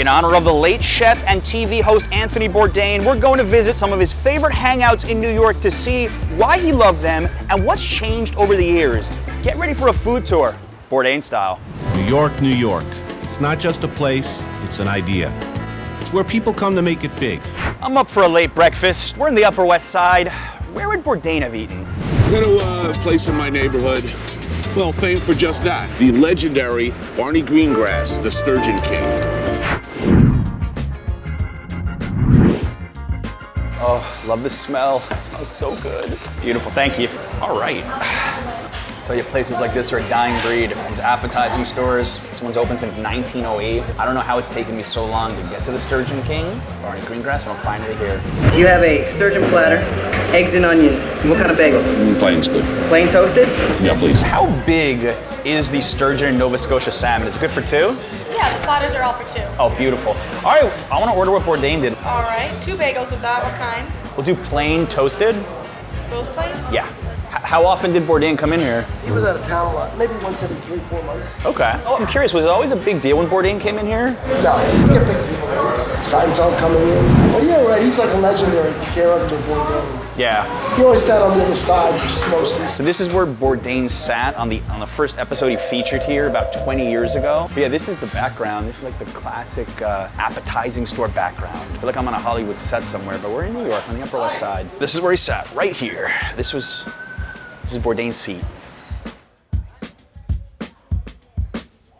In honor of the late chef and TV host Anthony Bourdain, we're going to visit some of his favorite hangouts in New York to see why he loved them and what's changed over the years. Get ready for a food tour, Bourdain style. New York, New York. It's not just a place, it's an idea. It's where people come to make it big. I'm up for a late breakfast. We're in the Upper West Side. Where would Bourdain have eaten? I go to a place in my neighborhood, well, famed for just that. The legendary Barney Greengrass, the Sturgeon King. Oh, love the smell. It smells so good. Beautiful, thank you. All right. I tell you, places like this are a dying breed. These appetizing stores, this one's open since 1908. I don't know how it's taken me so long to get to the Sturgeon King, Barney Greengrass, but I'm finally here. You have a sturgeon platter, eggs and onions. What kind of bagel? Plain's good. Plain toasted? Yeah, please. How big is the sturgeon and Nova Scotia salmon? Is it good for two? Yeah, the platters are all for two. Oh, beautiful. All right, I want to order what Bourdain did. All right, 2 bagels with that. What kind? We'll do plain toasted. Both plain? Yeah. How often did Bourdain come in here? He was out of town a lot, maybe once every 3-4 months. Okay. Oh, I'm curious, was it always a big deal when Bourdain came in here? No, you get big people. Seinfeld coming in. Well, yeah, right, he's like a legendary character, Bourdain. Yeah. He always sat on the other side, mostly. So this is where Bourdain sat on the first episode he featured here about 20 years ago. But yeah, this is the background. This is like the classic appetizing store background. I feel like I'm on a Hollywood set somewhere, but we're in New York on the Upper West Side. This is where he sat, right here. This is Bourdain's seat.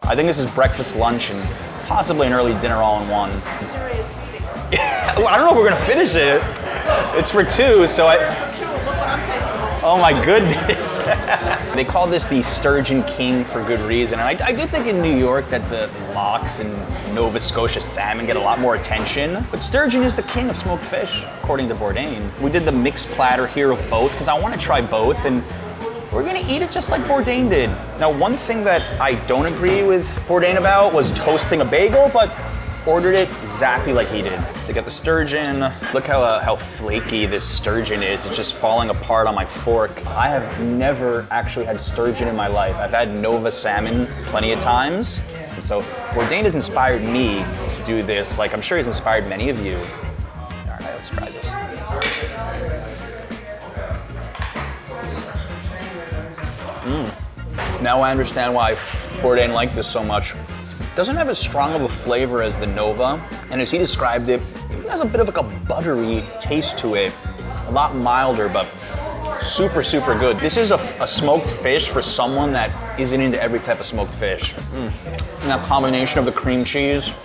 I think this is breakfast, lunch, and possibly an early dinner all in one. Serious seating. Yeah, well, I don't know if we're gonna finish it. It's for 2, so oh my goodness. They call this the Sturgeon King for good reason. And I do think in New York that the lox and Nova Scotia salmon get a lot more attention. But sturgeon is the king of smoked fish, according to Bourdain. We did the mixed platter here of both because I want to try both, and we're gonna eat it just like Bourdain did. Now, one thing that I don't agree with Bourdain about was toasting a bagel, but ordered it exactly like he did. To get the sturgeon, look how flaky this sturgeon is. It's just falling apart on my fork. I have never actually had sturgeon in my life. I've had Nova salmon plenty of times. And so Bourdain has inspired me to do this, like I'm sure he's inspired many of you. All right, let's try this. Now I understand why Bourdain liked this so much. Doesn't have as strong of a flavor as the Nova, and as he described it, it has a bit of like a buttery taste to it. A lot milder, but super, super good. This is a smoked fish for someone that isn't into every type of smoked fish. And that combination of the cream cheese,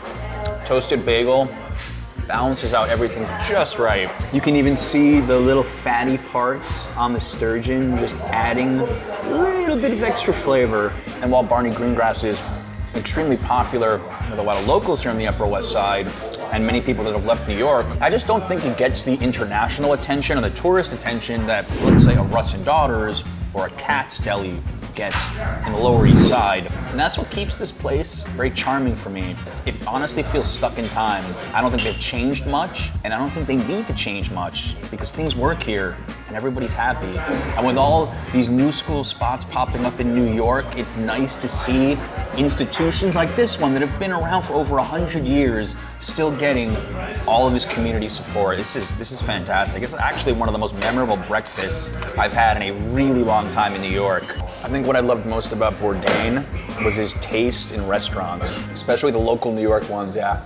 toasted bagel, balances out everything just right. You can even see the little fatty parts on the sturgeon just adding a little bit of extra flavor. And while Barney Greengrass is extremely popular with a lot of locals here on the Upper West Side and many people that have left New York, I just don't think it gets the international attention or the tourist attention that, let's say, a Russ and Daughters or a Katz Deli gets in the Lower East Side. And that's what keeps this place very charming for me. It honestly feels stuck in time. I don't think they've changed much, and I don't think they need to change much because things work here and everybody's happy. And with all these new school spots popping up in New York, it's nice to see institutions like this one that have been around for over 100 years still getting all of this community support. This is fantastic. It's actually one of the most memorable breakfasts I've had in a really long time in New York. I think what I loved most about Bourdain was his taste in restaurants, especially the local New York ones, yeah.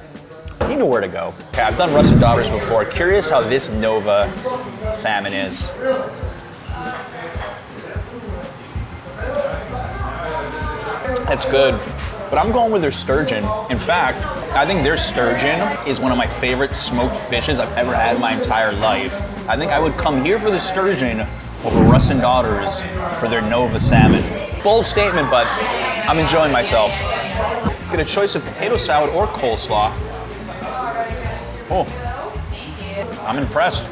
He knew where to go. Okay, I've done Russ and Daughters before. Curious how this Nova salmon is. That's good, but I'm going with their sturgeon. In fact, I think their sturgeon is one of my favorite smoked fishes I've ever had in my entire life. I think I would come here for the sturgeon over Russ and Daughters for their Nova salmon. Bold statement, but I'm enjoying myself. Get a choice of potato salad or coleslaw. Oh, I'm impressed.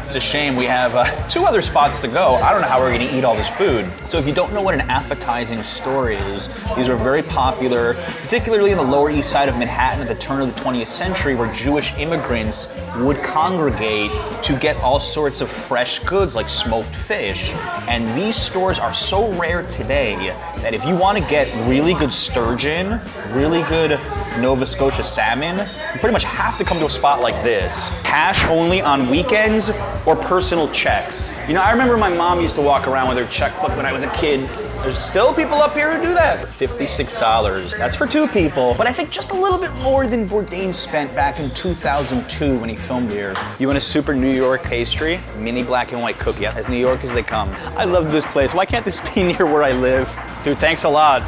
It's a shame we have 2 other spots to go. I don't know how we're gonna eat all this food. So if you don't know what an appetizing store is, these are very popular, particularly in the Lower East Side of Manhattan at the turn of the 20th century, where Jewish immigrants would congregate to get all sorts of fresh goods like smoked fish. And these stores are so rare today that if you want to get really good sturgeon, really good Nova Scotia salmon, you pretty much have to come to a spot like this. Cash only on weekends or personal checks. You know, I remember my mom used to walk around with her checkbook when I was a kid. There's still people up here who do that. $56. That's for 2 people, but I think just a little bit more than Bourdain spent back in 2002 when he filmed here. You want a super New York pastry? Mini black and white cookie, as New York as they come. I love this place. Why can't this be near where I live? Dude, thanks a lot.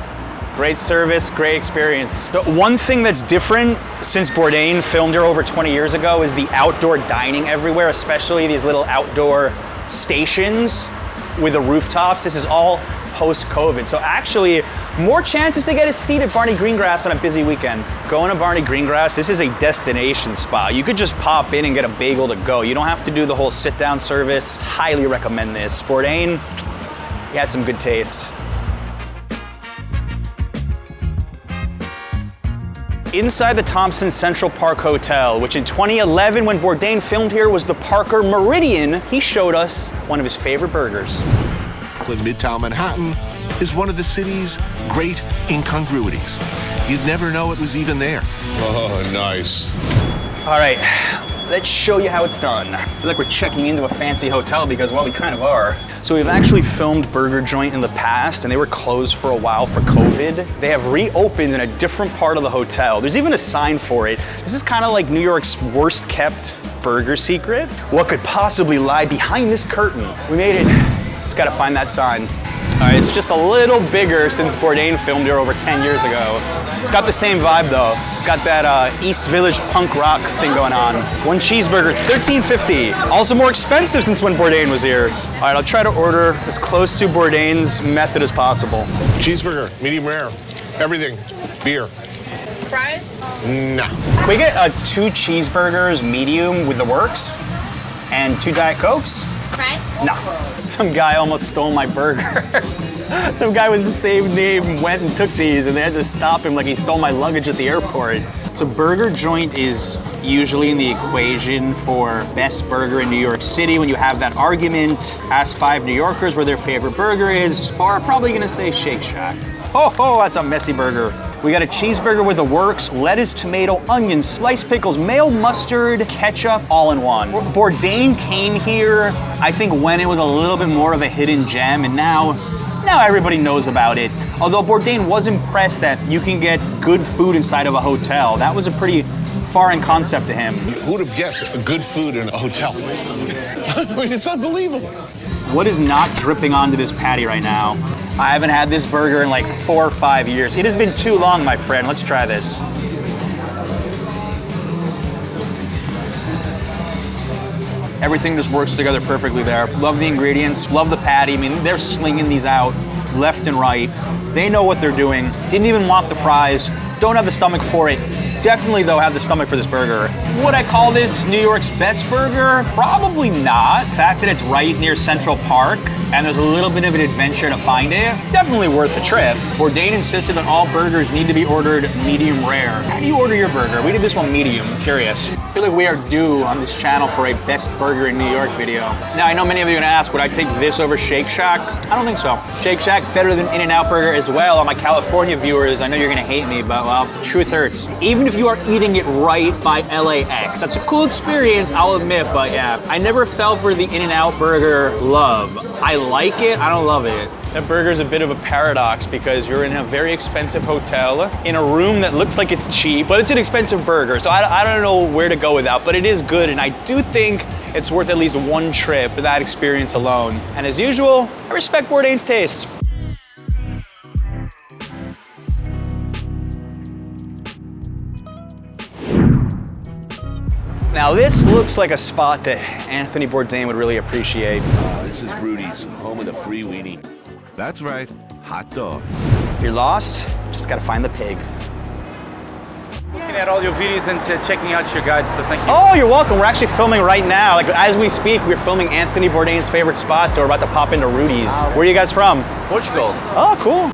Great service, great experience. The one thing that's different since Bourdain filmed here over 20 years ago is the outdoor dining everywhere, especially these little outdoor stations with the rooftops. This is all post-COVID. So actually, more chances to get a seat at Barney Greengrass on a busy weekend. Going to Barney Greengrass, this is a destination spot. You could just pop in and get a bagel to go. You don't have to do the whole sit-down service. Highly recommend this. Bourdain, he had some good taste. Inside the Thompson Central Park Hotel, which in 2011, when Bourdain filmed here, was the Parker Meridian, he showed us one of his favorite burgers. In Midtown Manhattan is one of the city's great incongruities. You'd never know it was even there. Oh, nice. All right, let's show you how it's done. I feel like we're checking into a fancy hotel because, well, we kind of are. So we've actually filmed Burger Joint in the past, and they were closed for a while for COVID. They have reopened in a different part of the hotel. There's even a sign for it. This is kind of like New York's worst kept burger secret. What could possibly lie behind this curtain? We made it. Just gotta find that sign. All right, it's just a little bigger since Bourdain filmed here over 10 years ago. It's got the same vibe though. It's got that East Village punk rock thing going on. 1 cheeseburger, $13.50. Also more expensive since when Bourdain was here. All right, I'll try to order as close to Bourdain's method as possible. Cheeseburger, medium rare, everything, beer. Fries? No. Can we get 2 cheeseburgers medium with the works and 2 Diet Cokes? Fries? No. Some guy almost stole my burger. Some guy with the same name went and took these and they had to stop him like he stole my luggage at the airport. So Burger Joint is usually in the equation for best burger in New York City. When you have that argument, ask 5 New Yorkers where their favorite burger is. 4 are probably gonna say Shake Shack. Oh, that's a messy burger. We got a cheeseburger with the works, lettuce, tomato, onions, sliced pickles, mayo, mustard, ketchup, all in one. Bourdain came here, I think, when it was a little bit more of a hidden gem, and now everybody knows about it. Although Bourdain was impressed that you can get good food inside of a hotel. That was a pretty foreign concept to him. Who would have guessed good food in a hotel? I mean, it's unbelievable. What is not dripping onto this patty right now? I haven't had this burger in like 4 or 5 years. It has been too long, my friend. Let's try this. Everything just works together perfectly there. Love the ingredients, love the patty. I mean, they're slinging these out left and right. They know what they're doing. Didn't even want the fries. Don't have the stomach for it. Definitely, though, have the stomach for this burger. Would I call this New York's best burger? Probably not. The fact that it's right near Central Park and there's a little bit of an adventure to find it, definitely worth the trip. Bourdain insisted that all burgers need to be ordered medium rare. How do you order your burger? We did this one medium. Curious. I feel like we are due on this channel for a best burger in New York video. Now, I know many of you are gonna ask, would I take this over Shake Shack? I don't think so. Shake Shack better than In-N-Out Burger as well. All my California viewers, I know you're gonna hate me, but well, truth hurts. Even if you are eating it right by LAX, that's a cool experience, I'll admit, but yeah, I never fell for the In-N-Out Burger love. I like it, I don't love it. That burger is a bit of a paradox because you're in a very expensive hotel in a room that looks like it's cheap, but it's an expensive burger. So I don't know where to go with that, but it is good. And I do think it's worth at least 1 trip for that experience alone. And as usual, I respect Bourdain's taste. Now this looks like a spot that Anthony Bourdain would really appreciate. This is Rudy's, home of the free weenie. That's right, hot dogs. If you're lost, just gotta find the pig. at all your videos and checking out your guides, so thank you. Oh, you're welcome. We're actually filming right now. Like, as we speak, we're filming Anthony Bourdain's favorite spots, so we're about to pop into Rudy's. Where are you guys from? Portugal. Oh, cool.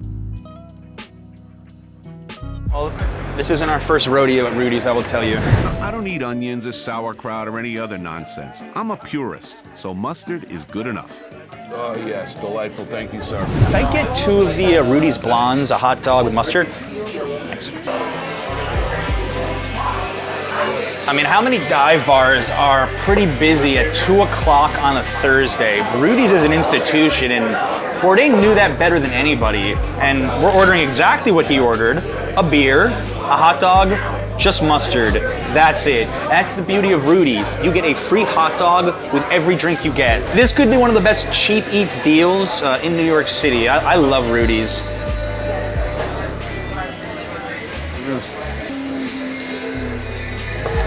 Well, this isn't our first rodeo at Rudy's, I will tell you. I don't eat onions or sauerkraut or any other nonsense. I'm a purist, so mustard is good enough. Oh, yes, delightful. Thank you, sir. Can I get 2 of the Rudy's Blondes, a hot dog with mustard? Thanks. I mean, how many dive bars are pretty busy at 2 o'clock on a Thursday? Rudy's is an institution, and Bourdain knew that better than anybody. And we're ordering exactly what he ordered: a beer, a hot dog, just mustard. That's it. That's the beauty of Rudy's. You get a free hot dog with every drink you get. This could be one of the best cheap eats deals in New York City. I love Rudy's.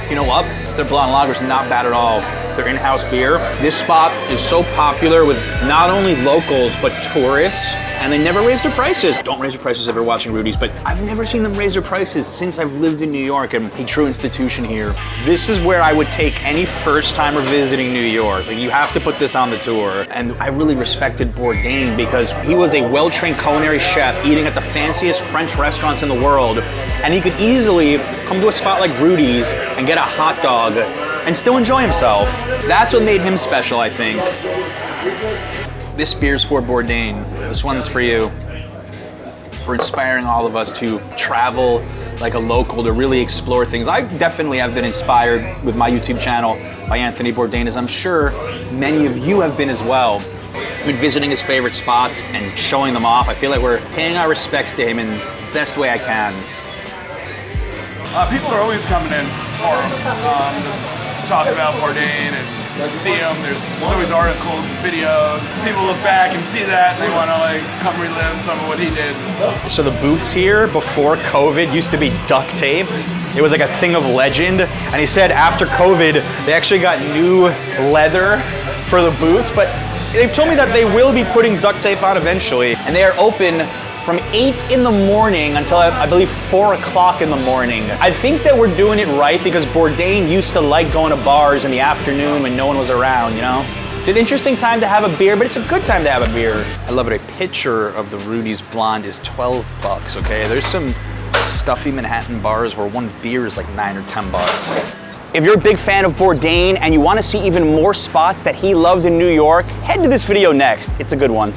You know what? Their blonde lager's not bad at all. Their in-house beer. This spot is so popular with not only locals, but tourists, and they never raise their prices. Don't raise your prices if you're watching Rudy's, but I've never seen them raise their prices since I've lived in New York, and a true institution here. This is where I would take any first-timer visiting New York. Like, you have to put this on the tour. And I really respected Bourdain because he was a well-trained culinary chef eating at the fanciest French restaurants in the world, and he could easily come to a spot like Rudy's and get a hot dog and still enjoy himself. That's what made him special, I think. This beer's for Bourdain. This one's for you. For inspiring all of us to travel like a local, to really explore things. I definitely have been inspired with my YouTube channel by Anthony Bourdain, as I'm sure many of you have been as well. I've been visiting his favorite spots and showing them off. I feel like we're paying our respects to him in the best way I can. People are always coming in for him. Talk about Bourdain and see him. There's always articles and videos. People look back and see that and they want to like come relive some of what he did. So the booths here before COVID used to be duct taped. It was like a thing of legend. And he said after COVID, they actually got new leather for the booths, but they've told me that they will be putting duct tape on eventually. And they are open from 8 in the morning until I believe 4 o'clock in the morning. I think that we're doing it right because Bourdain used to like going to bars in the afternoon when no one was around, you know? It's an interesting time to have a beer, but it's a good time to have a beer. I love it. A pitcher of the Rudy's Blonde is $12, okay? There's some stuffy Manhattan bars where one beer is like $9 or $10. If you're a big fan of Bourdain and you want to see even more spots that he loved in New York, head to this video next. It's a good one.